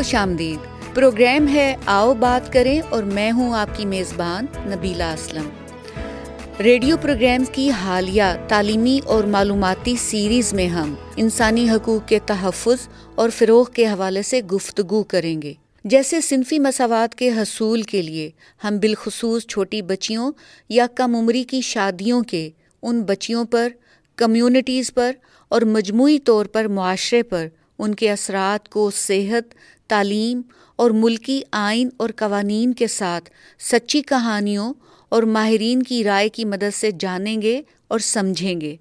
خوش آمدید. پروگرام ہے آؤ بات کریں اور میں ہوں آپ کی میزبان نبیلہ اسلم. ریڈیو پروگرامز کی حالیہ تعلیمی اور معلوماتی سیریز میں ہم انسانی حقوق کے تحفظ اور فروغ کے حوالے سے گفتگو کریں گے. جیسے صنفی مساوات کے حصول کے لیے ہم بالخصوص چھوٹی بچیوں یا کم عمری کی شادیوں کے ان بچیوں پر، کمیونٹیز پر اور مجموعی طور پر معاشرے پر ان کے اثرات کو صحت، تعلیم اور ملکی آئین اور قوانین کے ساتھ سچی کہانیوں اور ماہرین کی رائے کی مدد سے جانیں گے اور سمجھیں گے.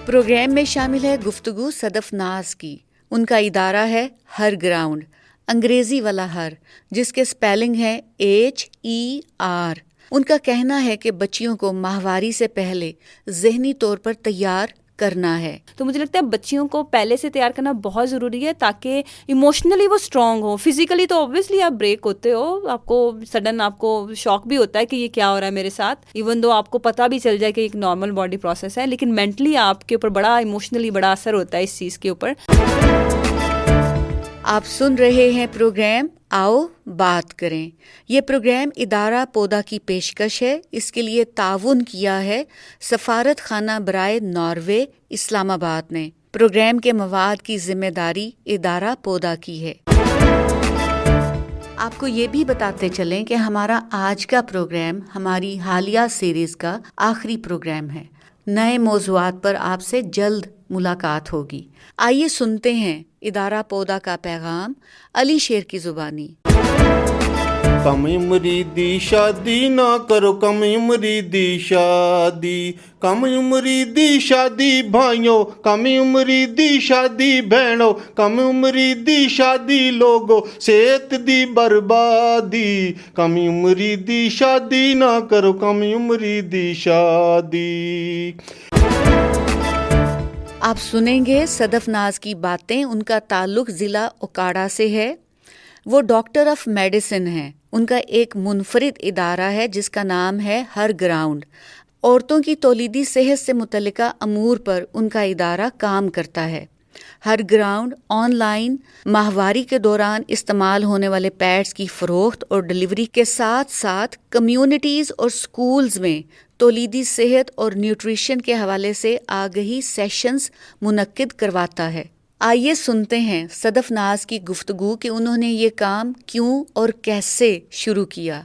پروگرام میں شامل ہے گفتگو صدف ناز کی. ان کا ادارہ ہے ہر گراؤنڈ، انگریزی والا ہر، جس کے سپیلنگ ہے HER. ان کا کہنا ہے کہ بچیوں کو ماہواری سے پہلے ذہنی طور پر تیار کرنا ہے. تو مجھے لگتا ہے بچیوں کو پہلے سے تیار کرنا بہت ضروری ہے تاکہ ایموشنلی وہ اسٹرانگ ہو. فزیکلی تو اوبویسلی آپ بریک ہوتے ہو، آپ کو سڈن آپ کو شوق بھی ہوتا ہے کہ یہ کیا ہو رہا ہے میرے ساتھ، ایون دو آپ کو پتہ بھی چل جائے کہ ایک نارمل باڈی پروسیس ہے، لیکن مینٹلی آپ کے اوپر بڑا ایموشنلی بڑا اثر ہوتا ہے اس چیز کے اوپر. آپ سن رہے ہیں پروگرام آؤ بات کریں. یہ پروگرام ادارہ پودا کی پیشکش ہے. اس کے لیے تعاون کیا ہے سفارت خانہ برائے ناروے اسلام آباد نے. پروگرام کے مواد کی ذمہ داری ادارہ پودا کی ہے. آپ کو یہ بھی بتاتے چلیں کہ ہمارا آج کا پروگرام ہماری حالیہ سیریز کا آخری پروگرام ہے. نئے موضوعات پر آپ سے جلد ملاقات ہوگی. آئیے سنتے ہیں ادارہ پودا کا پیغام علی شیر کی زبانی. کم عمری دی شادی نہ کرو، کم عمری دی شادی، کم عمری دی شادی بھائیوں، کم عمری دی شادی بہنوں، کم عمری دی شادی لوگوں، صحت دی بربادی. کم عمری دی شادی نہ کرو، کم عمری دی شادی. آپ سنیں گے صدف ناز کی باتیں. ان کا تعلق ضلع اوکاڑا سے ہے. وہ ڈاکٹر آف میڈیسن ہیں. ان کا ایک منفرد ادارہ ہے جس کا نام ہے ہر گراؤنڈ. عورتوں کی تولیدی صحت سے متعلقہ امور پر ان کا ادارہ کام کرتا ہے. ہر گراؤنڈ آن لائن ماہواری کے دوران استعمال ہونے والے پیڈز کی فروخت اور ڈلیوری کے ساتھ ساتھ کمیونٹیز اور سکولز میں تولیدی صحت اور نیوٹریشن کے حوالے سے آگہی سیشنز منعقد کرواتا ہے. آئیے سنتے ہیں صدف ناز کی گفتگو کہ انہوں نے یہ کام کیوں اور کیسے شروع کیا.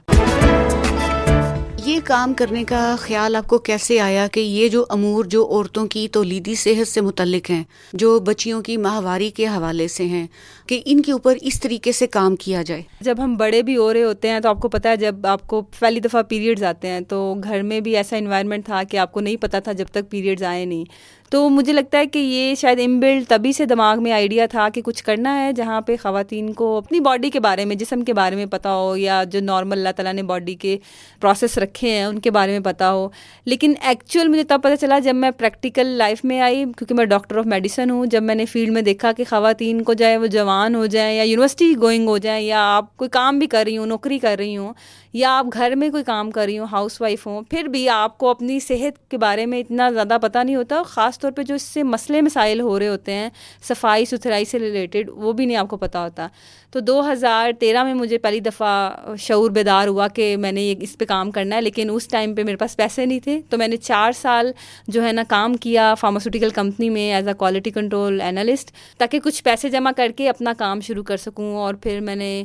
یہ کام کرنے کا خیال آپ کو کیسے آیا کہ یہ جو امور جو عورتوں کی تولیدی صحت سے متعلق ہیں، جو بچیوں کی ماہواری کے حوالے سے ہیں، کہ ان کے اوپر اس طریقے سے کام کیا جائے؟ جب ہم بڑے بھی ہو رہے ہوتے ہیں تو آپ کو پتہ ہے جب آپ کو پہلی دفعہ پیریڈز آتے ہیں تو گھر میں بھی ایسا انوائرمنٹ تھا کہ آپ کو نہیں پتہ تھا جب تک پیریڈز آئے نہیں. تو مجھے لگتا ہے کہ یہ شاید انبلڈ تبھی سے دماغ میں آئیڈیا تھا کہ کچھ کرنا ہے جہاں پہ خواتین کو اپنی باڈی کے بارے میں، جسم کے بارے میں پتہ ہو، یا جو نارمل اللہ تعالیٰ نے باڈی کے پروسیس رکھے ہیں ان کے بارے میں پتہ ہو. لیکن ایکچوئل مجھے تب پتہ چلا جب میں پریکٹیکل لائف میں آئی، کیونکہ میں ڈاکٹر آف میڈیسن ہوں. جب میں نے فیلڈ میں دیکھا کہ خواتین کو چاہے وہ جوان ہو جائیں یا یونیورسٹی گوئنگ ہو جائیں، یا آپ کوئی کام بھی کر رہی ہوں، نوکری کر رہی ہوں، یا آپ گھر میں کوئی کام کر رہی ہوں، ہاؤس وائف ہوں، پھر بھی آپ کو اپنی صحت کے بارے میں اتنا زیادہ پتہ نہیں ہوتا. خاص طور پہ جو اس سے مسئلے مسائل ہو رہے ہوتے ہیں صفائی ستھرائی سے ریلیٹڈ، وہ بھی نہیں آپ کو پتہ ہوتا. تو 2013 میں مجھے پہلی دفعہ شعور بیدار ہوا کہ میں نے اس پہ کام کرنا ہے. لیکن اس ٹائم پہ میرے پاس پیسے نہیں تھے، تو میں نے 4 سال جو ہے نا کام کیا فارماسیوٹیکل کمپنی میں as a quality control analyst, تاکہ کچھ پیسے جمع کر کے اپنا کام شروع کر سکوں. اور پھر میں نے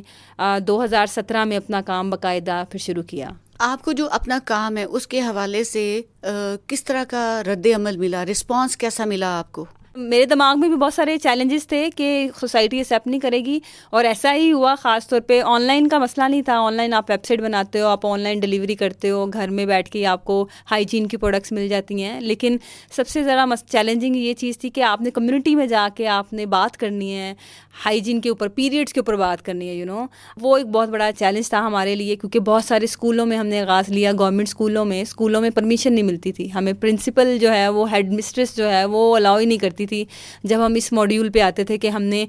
2017 میں اپنا کام باقاعدہ پھر شروع کیا. آپ کو جو اپنا کام ہے اس کے حوالے سے کس طرح کا رد عمل ملا، رسپانس کیسا ملا آپ کو؟ میرے دماغ میں بھی بہت سارے چیلنجز تھے کہ سوسائٹی ایکسیپٹ نہیں کرے گی، اور ایسا ہی ہوا. خاص طور پہ آن لائن کا مسئلہ نہیں تھا. آن لائن آپ ویب سائٹ بناتے ہو، آپ آن لائن ڈلیوری کرتے ہو، گھر میں بیٹھ کے آپ کو ہائیجین کی پروڈکٹس مل جاتی ہیں. لیکن سب سے ذرا چیلنجنگ یہ چیز تھی کہ آپ نے کمیونٹی میں جا کے آپ نے بات کرنی ہے ہائیجین کے اوپر، پیریڈس کے اوپر بات کرنی ہے. وہ ایک بہت بڑا چیلنج تھا ہمارے لیے، کیونکہ بہت سارے اسکولوں میں ہم نے آغاز لیا. گورنمنٹ اسکولوں میں پرمیشن نہیں ملتی تھی ہمیں. پرنسپل جو ہے وہ ہیڈ مسٹریس جو ہے وہ الاؤ ہی نہیں کرتی تھی. جب ہم اس ماڈیول پہ آتے تھے کہ ہم نے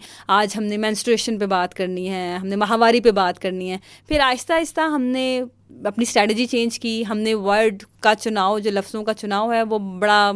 مینسٹریشن پہ بات کرنی ہے، ہم نے ماہواری پہ بات کرنی ہے، پھر آہستہ آہستہ ہم نے اپنی اسٹریٹجی چینج کی. ہم نے ورڈ کا چناؤ, جو لفظوں کا چناؤ ہے وہ بڑا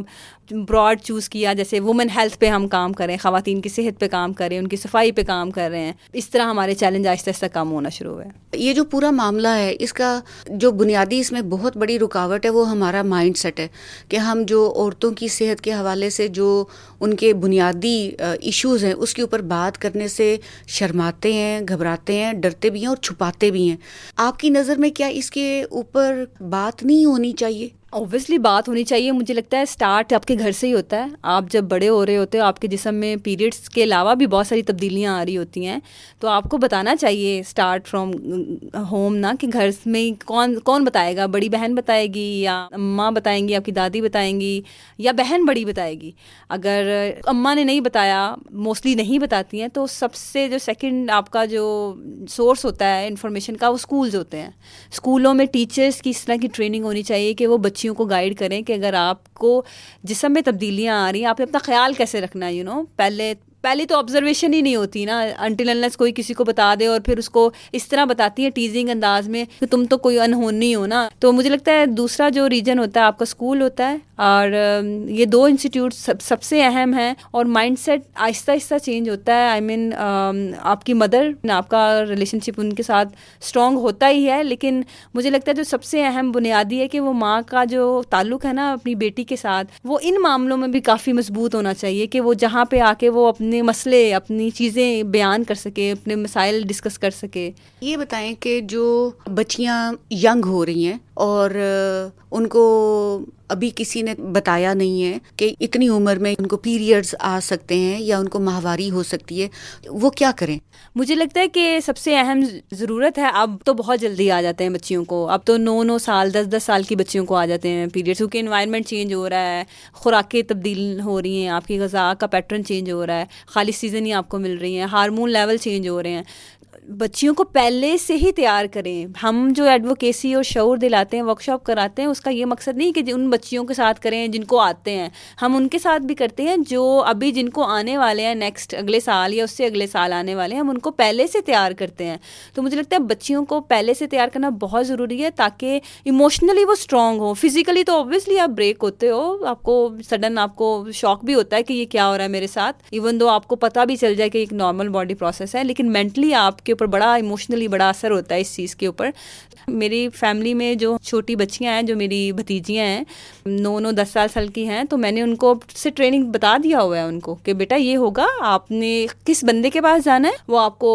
براڈ چوز کیا, جیسے وومن ہیلتھ پہ ہم کام کریں, خواتین کی صحت پہ کام کریں, ان کی صفائی پہ کام کر رہے ہیں. اس طرح ہمارے چیلنج آہستہ آہستہ کم ہونا شروع ہوئے. یہ جو پورا معاملہ ہے, اس کا جو بنیادی اس میں بہت بڑی رکاوٹ ہے وہ ہمارا مائنڈ سیٹ ہے, کہ ہم جو عورتوں کی صحت کے حوالے سے جو ان کے بنیادی ایشوز ہیں اس کے اوپر بات کرنے سے شرماتے ہیں, گھبراتے ہیں, ڈرتے بھی ہیں اور چھپاتے بھی ہیں. آپ کی نظر میں کیا اس کے اوپر بات نہیں ہونی چاہیے؟ اوبویسلی بات ہونی چاہیے. مجھے لگتا ہے اسٹارٹ آپ کے گھر سے ہی ہوتا ہے. آپ جب بڑے ہو رہے ہوتے ہو, آپ کے جسم میں پیریڈس کے علاوہ بھی بہت ساری تبدیلیاں آ رہی ہوتی ہیں, تو آپ کو بتانا چاہیے اسٹارٹ فرام ہوم نا, کہ گھر میں کون بتائے گا. بڑی بہن بتائے گی, یا اماں بتائیں گی, آپ کی دادی بتائیں گی, یا بہن بڑی بتائے گی. اگر اماں نے نہیں بتایا, موسٹلی نہیں بتاتی ہیں, تو سب سے جو سیکنڈ آپ کا جو سورس ہوتا ہے انفارمیشن کا, وہ اسکولز ہوتے ہیں. اسکولوں میں ٹیچرس کی اس طرح کی ٹریننگ ہونی چاہیے کہ وہ بچیوں کو گائیڈ کریں کہ اگر آپ کو جسم میں تبدیلیاں آ رہی ہیں, آپ نے اپنا خیال کیسے رکھنا ہے. پہلے تو آبزرویشن ہی نہیں ہوتی نا, انٹل انلیس کوئی کسی کو بتا دے, اور پھر اس کو اس طرح بتاتی ہے ٹیزنگ انداز میں کہ تم تو کوئی انہونی ہو نا. تو مجھے لگتا ہے دوسرا جو ریجن ہوتا ہے آپ کا اسکول ہوتا ہے, اور یہ دو انسٹیٹیوٹ سب سے اہم ہیں. اور مائنڈ سیٹ آہستہ آہستہ چینج ہوتا ہے. آئی مین آپ کی مدر, آپ کا ریلیشن شپ ان کے ساتھ اسٹرانگ ہوتا ہی ہے, لیکن مجھے لگتا ہے جو سب سے اہم بنیادی ہے کہ وہ ماں کا جو تعلق ہے نا اپنی بیٹی کے ساتھ, وہ ان معاملوں میں بھی کافی مضبوط ہونا چاہیے, کہ وہ جہاں پہ آ کے وہ اپنے مسئلے, اپنی چیزیں بیان کر سکے, اپنے مسائل ڈسکس کر سکے. یہ بتائیں کہ جو بچیاں ینگ ہو رہی ہیں اور ان کو ابھی کسی نے بتایا نہیں ہے کہ اتنی عمر میں ان کو پیریڈز آ سکتے ہیں یا ان کو ماہواری ہو سکتی ہے, وہ کیا کریں؟ مجھے لگتا ہے کہ سب سے اہم ضرورت ہے, اب تو بہت جلدی آ جاتے ہیں بچیوں کو, اب تو 9 سال 10 سال کی بچیوں کو آ جاتے ہیں پیریڈس, کیونکہ انوائرمنٹ چینج ہو رہا ہے, خوراکیں تبدیل ہو رہی ہیں, آپ کی غذا کا پیٹرن چینج ہو رہا ہے, خالی سیزن ہی آپ کو مل رہی ہیں, ہارمون لیول چینج ہو رہے ہیں. بچیوں کو پہلے سے ہی تیار کریں. ہم جو ایڈوکیسی اور شعور دلاتے ہیں, ورک شاپ کراتے ہیں, اس کا یہ مقصد نہیں کہ ان بچیوں کے ساتھ کریں جن کو آتے ہیں, ہم ان کے ساتھ بھی کرتے ہیں جو ابھی جن کو آنے والے ہیں نیکسٹ اگلے سال یا اس سے اگلے سال آنے والے ہیں, ہم ان کو پہلے سے تیار کرتے ہیں. تو مجھے لگتا ہے بچیوں کو پہلے سے تیار کرنا بہت ضروری ہے, تاکہ ایموشنلی وہ اسٹرانگ ہو. فزیکلی تو اوبویسلی آپ بریک ہوتے ہو, آپ کو سڈن آپ کو شوق بھی ہوتا ہے کہ یہ کیا ہو رہا ہے میرے ساتھ, ایون دو آپ کو پتہ بھی چل جائے کہ ایک نارمل باڈی پروسیس ہے, لیکن مینٹلی آپ کے اوپر بڑا ایموشنلی بڑا اثر ہوتا ہے اس چیز کے اوپر. میری فیملی میں جو چھوٹی بچیاں ہیں, جو میری بھتیجیاں ہیں 9-10 سال کی ہیں, تو میں نے ان کو سے ٹریننگ بتا دیا ہوا ہے ان کو کہ بیٹا یہ ہوگا, آپ نے کس بندے کے پاس جانا ہے, وہ آپ کو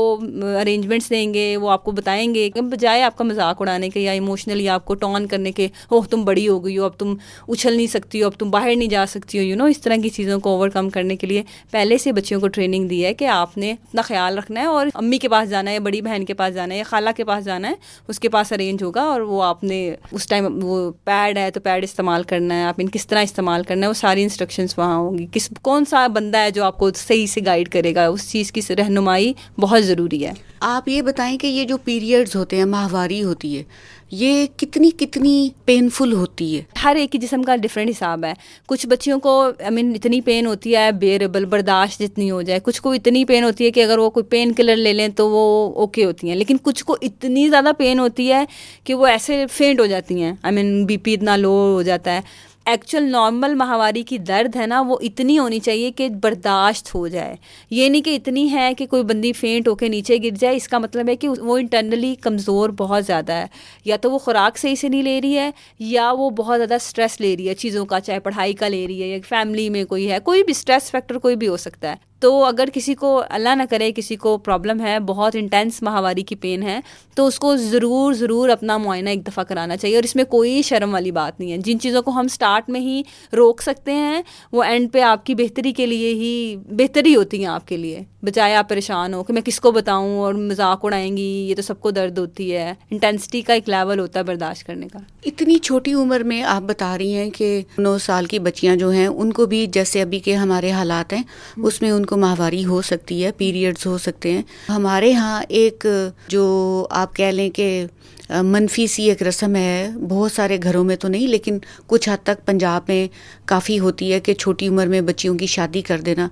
ارینجمنٹس دیں گے, وہ آپ کو بتائیں گے, بجائے آپ کا مذاق اڑانے کے یا ایموشنلی آپ کو ٹون کرنے کے, اوہ تم بڑی ہو گئی ہو, اب تم اچھل نہیں سکتی ہو, اب تم باہر نہیں جا سکتی ہو, اس طرح کی چیزوں کو اوور کم کرنے کے لیے پہلے سے بچیوں کو ٹریننگ دی ہے کہ آپ نے اپنا خیال رکھنا ہے, اور امی کے پاس جانا ہے, بڑی بہن کے پاس جانا ہے, یا خالہ کے پاس جانا ہے, اس کے پاس ارینج ہوگا, اور وہ آپ نے اس ٹائم وہ پیڈ ہے تو پیڈ استعمال کرنا ہے, آپ ان کس طرح استعمال کرنا ہے, وہ ساری انسٹرکشنز وہاں ہوں گی. کون سا بندہ ہے جو آپ کو صحیح سے گائیڈ کرے گا, اس چیز کی رہنمائی بہت ضروری ہے. آپ یہ بتائیں کہ یہ جو پیریڈز ہوتے ہیں, ماہواری ہوتی ہے, یہ کتنی پینفل ہوتی ہے؟ ہر ایک کی جسم کا ڈفرینٹ حساب ہے. کچھ بچیوں کو اتنی پین ہوتی ہے بیئریبل, برداشت جتنی ہو جائے, کچھ کو اتنی پین ہوتی ہے کہ اگر وہ کوئی پین کلر لے لیں تو وہ اوکے ہوتی ہیں, لیکن کچھ کو اتنی زیادہ پین ہوتی ہے کہ وہ ایسے فینٹ ہو جاتی ہیں, بی پی اتنا لو ہو جاتا ہے. ایکچوئل نارمل ماہواری کی درد ہے نا, وہ اتنی ہونی چاہیے کہ برداشت ہو جائے. یہ نہیں کہ اتنی ہے کہ کوئی بندی فینٹ ہو کے نیچے گر جائے, اس کا مطلب ہے کہ وہ انٹرنلی کمزور بہت زیادہ ہے, یا تو وہ خوراک صحیح سے نہیں لے رہی ہے, یا وہ بہت زیادہ اسٹریس لے رہی ہے چیزوں کا, چاہے پڑھائی کا لے رہی ہے, یا فیملی میں کوئی ہے, کوئی بھی اسٹریس فیکٹر کوئی بھی ہو سکتا ہے. تو اگر کسی کو اللہ نہ کرے کسی کو پرابلم ہے, بہت انٹینس ماہواری کی پین ہے, تو اس کو ضرور اپنا معائنہ ایک دفعہ کرانا چاہیے. اور اس میں کوئی شرم والی بات نہیں ہے. جن چیزوں کو ہم سٹارٹ میں ہی روک سکتے ہیں, وہ اینڈ پہ آپ کی بہتری کے لیے ہی بہتری ہوتی ہیں آپ کے لیے, بجائے آپ پریشان ہو کہ میں کس کو بتاؤں اور مذاق اڑائیں گی, یہ تو سب کو درد ہوتی ہے. انٹینسٹی کا ایک لیول ہوتا ہے برداشت کرنے کا. اتنی چھوٹی عمر میں آپ بتا رہی ہیں کہ 9 سال کی بچیاں جو ہیں ان کو بھی جیسے ابھی کے ہمارے حالات ہیں اس میں ان کو ماہواری ہو سکتی ہے, پیریڈز ہو سکتے ہیں. ہمارے ہاں ایک جو آپ کہہ لیں کہ منفی سی ایک رسم ہے, بہت سارے گھروں میں تو نہیں لیکن کچھ حد تک پنجاب میں کافی ہوتی ہے کہ چھوٹی عمر میں بچیوں کی شادی کر دینا.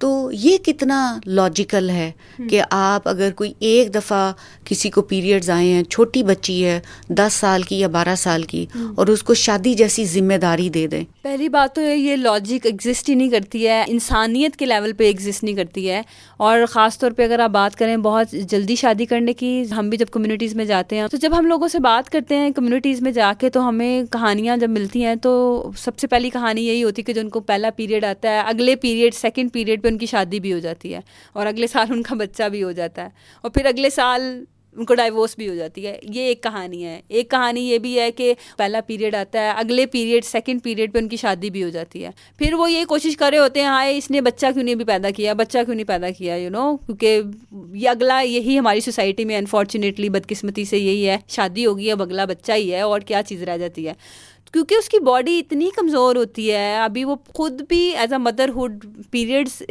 تو یہ کتنا لاجیکل ہے کہ آپ اگر کوئی ایک دفعہ کسی کو پیریڈز آئے ہیں, چھوٹی بچی ہے 10 سال کی یا 12 سال کی, اور اس کو شادی جیسی ذمہ داری دے دیں. پہلی بات تو یہ لاجک ایگزسٹ ہی نہیں کرتی ہے, انسانیت کے لیول پہ ایگزسٹ نہیں کرتی ہے. اور خاص طور پہ اگر آپ بات کریں بہت جلدی شادی کرنے کی, ہم بھی جب کمیونٹیز میں جاتے ہیں تو جب ہم لوگوں سے بات کرتے ہیں کمیونٹیز میں جا کے, تو ہمیں کہانیاں جب ملتی ہیں تو سب سے پہلی کہانی یہی ہوتی ہے کہ جو ان کو پہلا پیریڈ آتا ہے, اگلے پیریڈ سیکنڈ پیریڈ پہ ان کی شادی بھی ہو جاتی ہے, اور اگلے سال ان کا بچہ بھی ہو جاتا ہے, اور پھر اگلے سال ان کو ڈائیورس بھی ہو جاتی ہے. یہ ایک کہانی ہے. ایک کہانی یہ بھی ہے کہ پہلا پیریڈ آتا ہے, اگلے پیریڈ سیکنڈ پیریڈ پہ ان کی شادی بھی ہو جاتی ہے. پھر وہ یہ کوشش کر رہے ہوتے ہیں ہائے اس نے بچہ کیوں نہیں بھی پیدا کیا, بچہ کیوں نہیں پیدا کیا, کیونکہ یہ اگلا, یہی ہماری سوسائٹی میں انفارچونیٹلی بدقسمتی سے یہی ہے, شادی ہوگی اب اگلا بچہ ہی ہے اور کیا چیز رہ جاتی ہے. کیونکہ اس کی باڈی اتنی کمزور ہوتی ہے, ابھی وہ خود بھی ایز اے مدرہڈ پیریڈس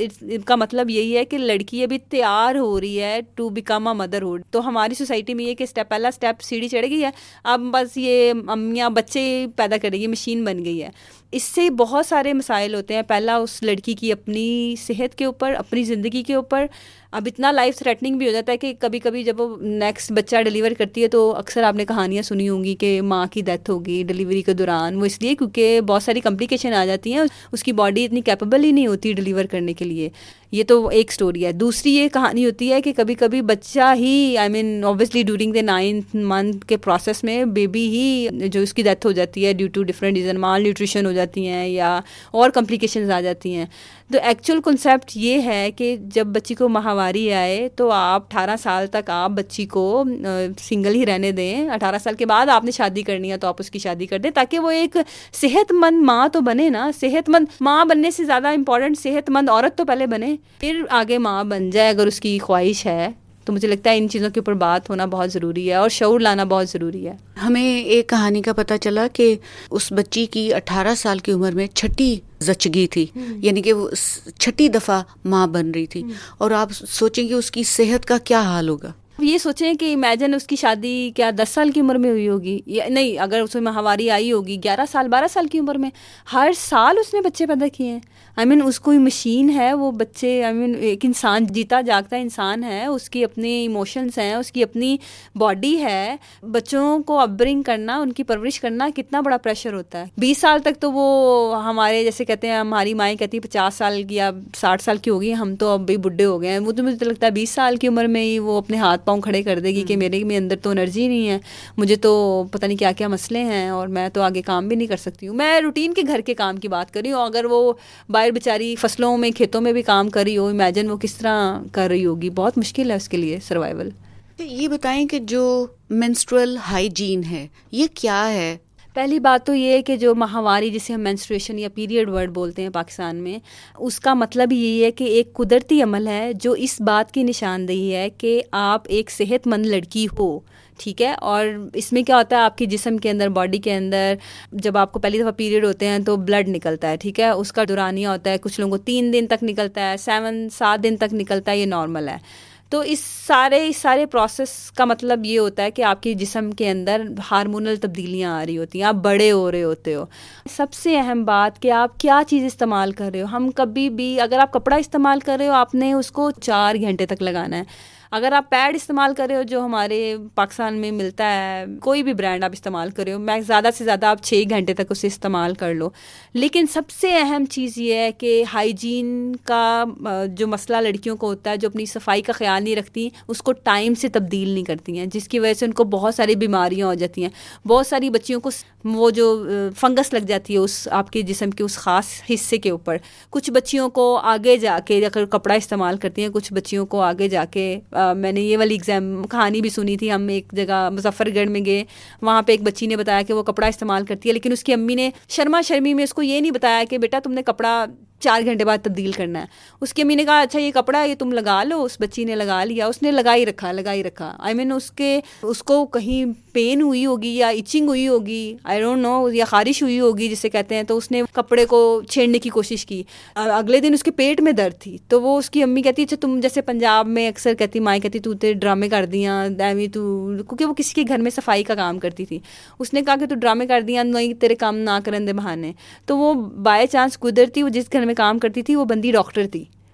کا مطلب یہی ہے کہ لڑکی ابھی تیار ہو رہی ہے ٹو بیکم اے مدرہڈ. تو ہماری سوسائٹی میں یہ کہ پہلا اسٹیپ سیڑھی چڑھ گئی ہے, اب بس یہ امیاں بچے پیدا کرے گی مشین بن گئی ہے. اس سے بہت سارے مسائل ہوتے ہیں. پہلا اس لڑکی کی اپنی صحت کے اوپر, اپنی زندگی کے اوپر. اب اتنا لائف تھریٹننگ بھی ہو جاتا ہے کہ کبھی کبھی جب وہ نیکسٹ بچہ ڈیلیور کرتی ہے تو اکثر آپ نے کہانیاں سنی ہوں گی کہ ماں کی ڈیتھ ہوگی ڈیلیوری کے دوران. وہ اس لیے کیونکہ بہت ساری کمپلیکیشن آ جاتی ہیں, اس کی باڈی اتنی کیپیبل ہی نہیں ہوتی ڈیلیور کرنے کے لیے. یہ تو ایک سٹوری ہے. دوسری یہ کہانی ہوتی ہے کہ کبھی کبھی بچہ ہی obviously during the 9th month کے پروسیس میں بیبی ہی جو اس کی ڈیتھ ہو جاتی ہے due to different reason, malnutrition ہو جاتی ہیں یا اور کمپلیکیشنز آ جاتی ہیں. تو ایکچوئل کنسیپٹ یہ ہے کہ جب بچی کو ماہواری آئے تو آپ 18 سال تک آپ بچی کو سنگل ہی رہنے دیں. 18 سال کے بعد آپ نے شادی کرنی ہے تو آپ اس کی شادی کر دیں, تاکہ وہ ایک صحت مند ماں تو بنے نا. صحت مند ماں بننے سے زیادہ امپورٹنٹ صحت مند عورت تو پہلے بنے, پھر آگے ماں بن جائے اگر اس کی خواہش ہے. تو مجھے لگتا ہے ان چیزوں کے اوپر بات ہونا بہت ضروری ہے اور شعور لانا بہت ضروری ہے. ہمیں ایک کہانی کا پتہ چلا کہ اس بچی کی 18 سال کی عمر میں چھٹی زچگی تھی, یعنی کہ وہ چھٹی دفعہ ماں بن رہی تھی. اور آپ سوچیں کہ اس کی صحت کا کیا حال ہوگا. یہ سوچیں کہ امیجن اس کی شادی کیا 10 سال کی عمر میں ہوئی ہوگی, یا نہیں اگر اس میں ماہواری آئی ہوگی 11 سال 12 سال کی عمر میں. ہر سال اس نے بچے پیدا کیے ہیں. اس کوئی مشین ہے وہ بچے, ایک انسان جیتا جاگتا انسان ہے, اس کی اپنے ایموشنز ہیں, اس کی اپنی باڈی ہے. بچوں کو اپبرنگ کرنا, ان کی پرورش کرنا کتنا بڑا پریشر ہوتا ہے. 20 سال تک تو وہ ہمارے جیسے کہتے ہیں, ہماری مائیں کہتی ہیں 50 سال کی یا 60 سال کی ہوگی, ہم تو اب بھی بڈھے ہو گئے ہیں. وہ تو مجھے لگتا ہے 20 سال کی عمر میں ہی وہ اپنے ہاتھ پاؤں کھڑے کر دے گی کہ میرے میں اندر تو انرجی نہیں ہے, مجھے تو پتہ نہیں کیا کیا مسئلے ہیں اور میں تو آگے کام بھی نہیں کر سکتی ہوں. میں روٹین کے گھر کے کام کی بات کر رہی ہوں. اگر وہ باہر بیچاری فصلوں میں کھیتوں میں بھی کام کر رہی ہو, امیجن وہ کس طرح کر رہی ہوگی. بہت مشکل ہے اس کے لیے سروائیول. یہ بتائیں کہ جو مینسٹرل ہائیجین ہے یہ کیا ہے. پہلی بات تو یہ ہے کہ جو ماہواری جسے ہم مینسٹریشن یا پیریڈ ورڈ بولتے ہیں پاکستان میں, اس کا مطلب یہی ہے کہ ایک قدرتی عمل ہے جو اس بات کی نشاندہی ہے کہ آپ ایک صحت مند لڑکی ہو. ٹھیک ہے. اور اس میں کیا ہوتا ہے, آپ کی جسم کے اندر, باڈی کے اندر جب آپ کو پہلی دفعہ پیریڈ ہوتے ہیں تو بلڈ نکلتا ہے. ٹھیک ہے. اس کا دورانیہ ہوتا ہے, کچھ لوگوں کو 3 دن تک نکلتا ہے, 7 دن تک نکلتا ہے, یہ نارمل ہے. تو اس سارے پروسیس کا مطلب یہ ہوتا ہے کہ آپ کے جسم کے اندر ہارمونل تبدیلیاں آ رہی ہوتی ہیں, آپ بڑے ہو رہے ہوتے ہو. سب سے اہم بات کہ آپ کیا چیز استعمال کر رہے ہو. ہم کبھی بھی اگر آپ کپڑا استعمال کر رہے ہو آپ نے اس کو 4 گھنٹے تک لگانا ہے. اگر آپ پیڈ استعمال کر رہے ہو جو ہمارے پاکستان میں ملتا ہے, کوئی بھی برانڈ آپ استعمال کر رہے ہو, میں زیادہ سے زیادہ آپ 6 گھنٹے تک اسے استعمال کر لو. لیکن سب سے اہم چیز یہ ہے کہ ہائیجین کا جو مسئلہ لڑکیوں کو ہوتا ہے, جو اپنی صفائی کا خیال نہیں رکھتی, اس کو ٹائم سے تبدیل نہیں کرتی ہیں, جس کی وجہ سے ان کو بہت ساری بیماریاں ہو جاتی ہیں. بہت ساری بچیوں کو وہ جو فنگس لگ جاتی ہے اس آپ کے جسم کے اس خاص حصے کے اوپر. کچھ بچیوں کو آگے جا کے اگر کپڑا استعمال کرتی ہیں, کچھ بچیوں کو آگے جا کے میں نے یہ والی کہانی بھی سنی تھی. ہم ایک جگہ مظفر گڑھ میں گئے, وہاں پہ ایک بچی نے بتایا کہ وہ کپڑا استعمال کرتی ہے, لیکن اس کی امی نے شرمی میں اس کو یہ نہیں بتایا کہ بیٹا تم نے کپڑا 4 گھنٹے بعد تبدیل کرنا ہے. اس کی امی نے کہا اچھا یہ کپڑا ہے یہ تم لگا لو. اس بچی نے لگا لیا, اس نے لگا ہی رکھا. اس کو کہیں پین ہوئی ہوگی یا ایچنگ ہوئی ہوگی, آئی ڈونٹ نو, یا خارش ہوئی ہوگی جسے کہتے ہیں, تو اس نے کپڑے کو چھیڑنے کی کوشش کی. اگلے دن اس کے پیٹ میں درد تھی. تو وہ اس کی امی کہتی اچھا تم جیسے پنجاب میں اکثر کہتی, مائیں کہتی تو ڈرامے کر دیاں کیونکہ وہ کسی کے گھر میں صفائی کا کام کرتی تھی. اس نے کہا کہ تو ڈرامے کر دیاں, نہیں تیرے کام نہ کرن دے بہانے. تو وہ بائی چانس قدرتی وہ جس گھر میں کام کرتی تھی وہ بندی ڈاکٹر تھی,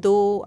2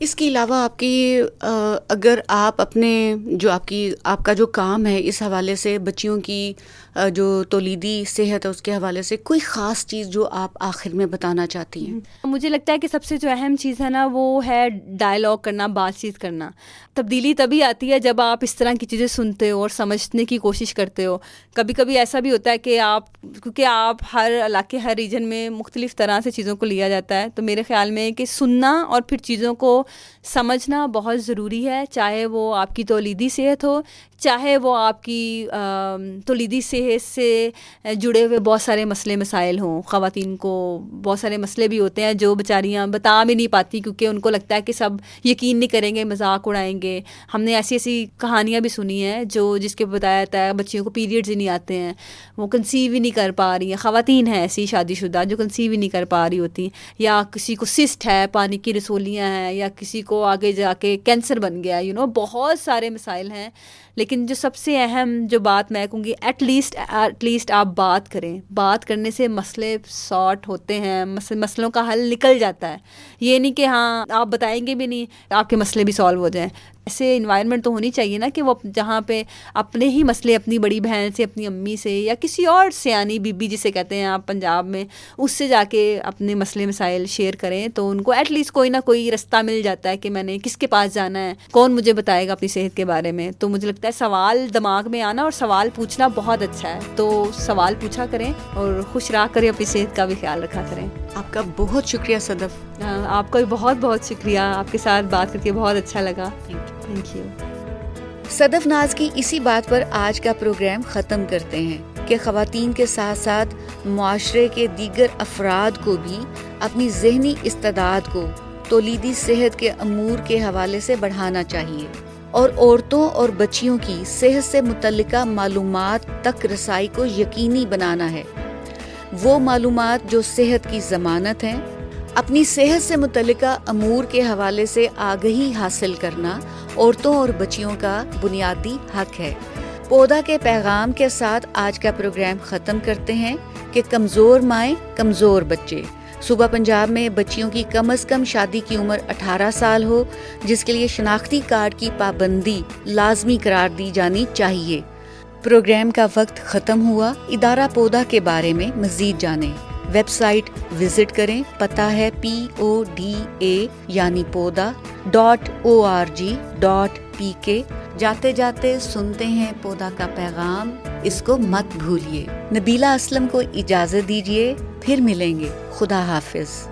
اس کے علاوہ آپ کی اگر آپ اپنے جو آپ کا جو کام ہے اس حوالے سے بچیوں کی جو تولیدی صحت ہے اس کے حوالے سے کوئی خاص چیز جو آپ آخر میں بتانا چاہتی ہیں؟ مجھے لگتا ہے کہ سب سے جو اہم چیز ہے نا وہ ہے ڈائلاگ کرنا، بات چیت کرنا. تبدیلی تبھی آتی ہے جب آپ اس طرح کی چیزیں سنتے ہو اور سمجھنے کی کوشش کرتے ہو. کبھی کبھی ایسا بھی ہوتا ہے کہ کیونکہ آپ ہر علاقے ہر ریجن میں مختلف طرح سے چیزوں کو لیا جاتا ہے، تو میرے خیال میں کہ سننا اور پھر چیزوں کو سمجھنا بہت ضروری ہے، چاہے وہ آپ کی تولیدی صحت ہو، چاہے وہ آپ کی تولیدی صحت سے جڑے ہوئے بہت سارے مسئلے مسائل ہوں. خواتین کو بہت سارے مسئلے بھی ہوتے ہیں جو بیچاریاں بتا بھی نہیں پاتی، کیونکہ ان کو لگتا ہے کہ سب یقین نہیں کریں گے، مذاق اڑائیں گے. ہم نے ایسی کہانیاں بھی سنی ہیں جس کے بتایا جاتا ہے بچیوں کو پیریڈز ہی نہیں آتے ہیں، وہ کنسیو ہی نہیں کر پا رہی ہیں. خواتین ہیں ایسی شادی شدہ جو کنسیو ہی نہیں کر پا رہی ہوتی، یا کسی کو سسٹ ہے، پانی کی رسولیاں ہیں، یا کسی کو آگے جا کے کینسر بن گیا. بہت سارے مسائل ہیں. لیکن جو سب سے اہم جو بات میں کہوں گی، ایٹ لیسٹ آپ بات کریں. بات کرنے سے مسئلے سارٹ ہوتے ہیں، مسئلوں کا حل نکل جاتا ہے. یہ نہیں کہ ہاں آپ بتائیں گے بھی نہیں آپ کے مسئلے بھی سالو ہو جائیں. ایسے انوائرمنٹ تو ہونی چاہیے نا کہ وہ جہاں پہ اپنے ہی مسئلے اپنی بڑی بہن سے، اپنی امی سے، یا کسی اور سیانی بی بی جسے کہتے ہیں آپ پنجاب میں، اس سے جا کے اپنے مسئلے مسائل شیئر کریں، تو ان کو ایٹ لیسٹ کوئی نہ کوئی رستہ مل جاتا ہے کہ میں نے کس کے پاس جانا ہے، کون مجھے بتائے گا اپنی صحت کے بارے میں. تو مجھے لگتا ہے سوال دماغ میں آنا اور سوال پوچھنا بہت اچھا ہے. تو سوال پوچھا کریں اور خوش رہا کریں، اپنی صحت کا بھی خیال رکھا کریں. آپ کا بہت شکریہ صدف. آپ کا بھی بہت بہت شکریہ، آپ کے ساتھ بات کر کے بہت اچھا لگا. Thank you. صدف ناز کی اسی بات پر آج کا پروگرام ختم کرتے ہیں کہ خواتین کے ساتھ ساتھ معاشرے کے دیگر افراد کو بھی اپنی ذہنی استعداد کو تولیدی صحت کے امور کے حوالے سے بڑھانا چاہیے، اور عورتوں اور بچیوں کی صحت سے متعلقہ معلومات تک رسائی کو یقینی بنانا ہے. وہ معلومات جو صحت کی ضمانت ہیں. اپنی صحت سے متعلقہ امور کے حوالے سے آگہی حاصل کرنا عورتوں اور بچیوں کا بنیادی حق ہے. پودا کے پیغام کے ساتھ آج کا پروگرام ختم کرتے ہیں کہ کمزور مائیں کمزور بچے. صوبہ پنجاب میں بچیوں کی کم از کم شادی کی عمر 18 سال ہو، جس کے لیے شناختی کارڈ کی پابندی لازمی قرار دی جانی چاہیے. پروگرام کا وقت ختم ہوا. ادارہ پودا کے بارے میں مزید جانیں، ویب سائٹ وزٹ کریں. پتہ ہے PODA یعنی poda.org.pk. جاتے جاتے سنتے ہیں پودا کا پیغام، اس کو مت بھولیے. نبیلہ اسلم کو اجازت دیجیے، پھر ملیں گے. خدا حافظ.